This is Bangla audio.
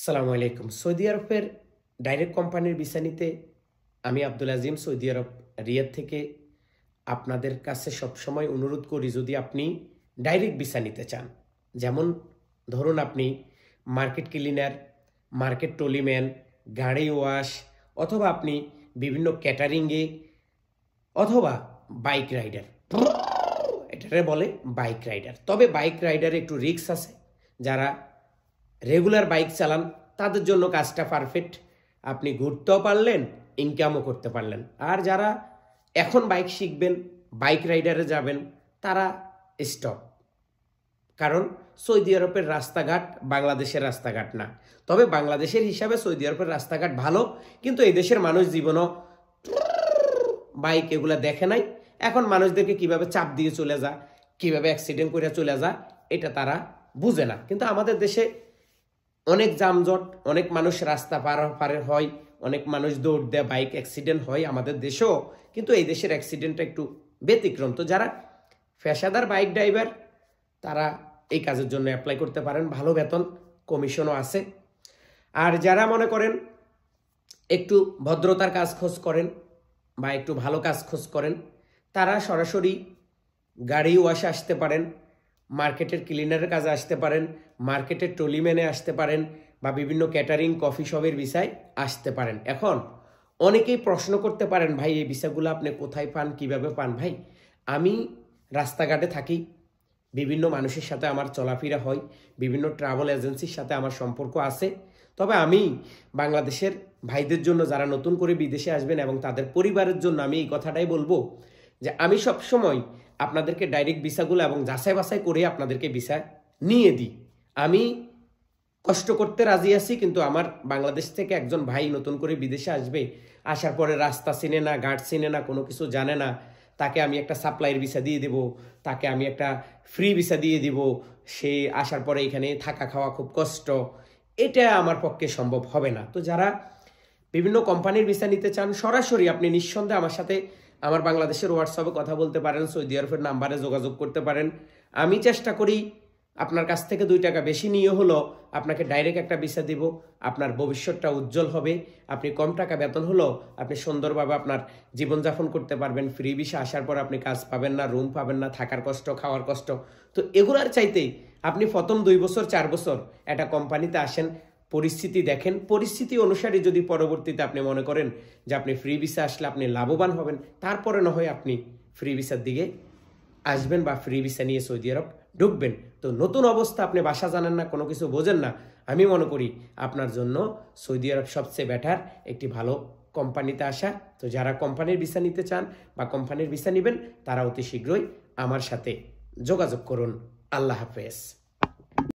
সালামু আলাইকুম। সৌদি আরবের ডাইরেক্ট কোম্পানির ভিসা নিতে আমি আব্দুল আজিম সৌদি আরব রিয়াদ থেকে আপনাদের কাছে সবসময় অনুরোধ করি, যদি আপনি ডাইরেক্ট ভিসা নিতে চান, যেমন ধরুন আপনি মার্কেট ক্লিনার, মার্কেট টলিম্যান, গাড়ি ওয়াশ, অথবা আপনি বিভিন্ন ক্যাটারিংয়ে, অথবা বাইক রাইডার, এটারে বলে বাইক রাইডার। তবে বাইক রাইডারে একটু রিস্ক আছে। যারা রেগুলার বাইক চালান তাদের জন্য কাজটা পারফেক্ট, আপনি ঘুরতেও পারলেন, ইনকামও করতে পারলেন। আর যারা এখন বাইক শিখবেন, বাইক রাইডারে যাবেন, তারা স্টপ। কারণ সৌদি আরবের রাস্তাঘাট বাংলাদেশের রাস্তাঘাট না। তবে বাংলাদেশের হিসাবে সৌদি আরবের রাস্তাঘাট ভালো, কিন্তু এই দেশের মানুষ জীবনও বাইক এগুলা দেখে নাই। এখন মানুষদেরকে কিভাবে চাপ দিয়ে চলে যা, কিভাবে অ্যাক্সিডেন্ট করে চলে যা, এটা তারা বুঝে না। কিন্তু আমাদের দেশে অনেক যানজট, অনেক মানুষ রাস্তা পার হয়, অনেক মানুষ দৌড় দেয়, বাইক অ্যাক্সিডেন্ট হয় আমাদের দেশেও। কিন্তু এই দেশের অ্যাক্সিডেন্টটা একটু ব্যতিক্রম। তো যারা পেশাদার বাইক ড্রাইভার তারা এই কাজের জন্য অ্যাপ্লাই করতে পারেন, ভালো বেতন, কমিশনও আছে। আর যারা মনে করেন একটু ভদ্রতার কাজ খোঁজ করেন বা একটু ভালো কাজ খোঁজ করেন, তারা সরাসরি গাড়ি ওয়াশে আসতে পারেন, মার্কেটের ক্লিনারের কাজে আসতে পারেন, মার্কেটের টলিম্যানে আসতে পারেন, বা বিভিন্ন ক্যাটারিং কফি শপের ভিসায় আসতে পারেন। এখন অনেকেই প্রশ্ন করতে পারেন, ভাই এই ভিসাগুলো আপনি কোথায় পান, কিভাবে পান? ভাই, আমি রাস্তাঘাটে থাকি, বিভিন্ন মানুষের সাথে আমার চলাফেরা হয়, বিভিন্ন ট্রাভেল এজেন্সির সাথে আমার সম্পর্ক আছে। তবে আমি বাংলাদেশের ভাইদের জন্য যারা নতুন করে বিদেশে আসবেন এবং তাদের পরিবারের জন্য আমি এই কথাটাই বলবো যে আমি সবসময় আপনাদেরকে ডাইরেক্ট ভিসাগুলো এবং যাচাই বাছাই করে আপনাদেরকে ভিসা নিয়ে দিই। আমি কষ্ট করতে রাজি আছি, কিন্তু আমার বাংলাদেশ থেকে একজন ভাই নতুন করে বিদেশে আসবে, আসার পরে রাস্তা চিনে না, ঘাট চিনে না, কোনো কিছু জানে না, তাকে আমি একটা সাপ্লাইয়ের ভিসা দিয়ে দেব, তাকে আমি একটা ফ্রি ভিসা দিয়ে দিব, সে আসার পরে এখানে থাকা খাওয়া খুব কষ্ট, এটা আমার পক্ষে সম্ভব হবে না। তো যারা বিভিন্ন কোম্পানির ভিসা নিতে চান, সরাসরি আপনি নিঃসন্দেহে আমার সাথে আমার বাংলাদেশের হোয়াটসঅ্যাপে কথা বলতে পারেন, সৌদি আরবের নাম্বারে যোগাযোগ করতে পারেন। আমি চেষ্টা করি আপনার কাছ থেকে 2 টাকা বেশি নিয়ে হলো আপনাকে ডাইরেক্ট একটা ভিসা দিব, আপনার ভবিষ্যৎটা উজ্জ্বল হবে, আপনি কম টাকা বেতন হলো আপনি সুন্দরভাবে আপনার জীবনযাপন করতে পারবেন। ফ্রি ভিসা আসার পর আপনি কাজ পাবেন না, রুম পাবেন না, থাকার কষ্ট, খাওয়ার কষ্ট। তো এগুলার চাইতেই আপনি প্রথম 2 বছর 4 বছর একটা কোম্পানিতে আসেন, পরিস্থিতি দেখেন, পরিস্থিতি অনুসারে যদি পরবর্তীতে আপনি মনে করেন যে আপনি ফ্রি ভিসা আসলে আপনি লাভবান হবেন, তারপরে না হয় আপনি ফ্রি ভিসার দিকে আসবেন বা ফ্রি ভিসা নিয়ে সৌদি আরব ঢুকবেন। তো নতুন অবস্থা, আপনি ভাষা জানেন না, কোনো কিছু বোঝেন না, আমি মনে করি আপনার জন্য সৌদি আরব সবচেয়ে বেটার একটি ভালো কোম্পানিতে আসা। তো যারা কোম্পানির ভিসা নিতে চান বা কোম্পানির ভিসা নেবেন, তারা অতি শীঘ্রই আমার সাথে যোগাযোগ করুন। আল্লাহ হাফেজ।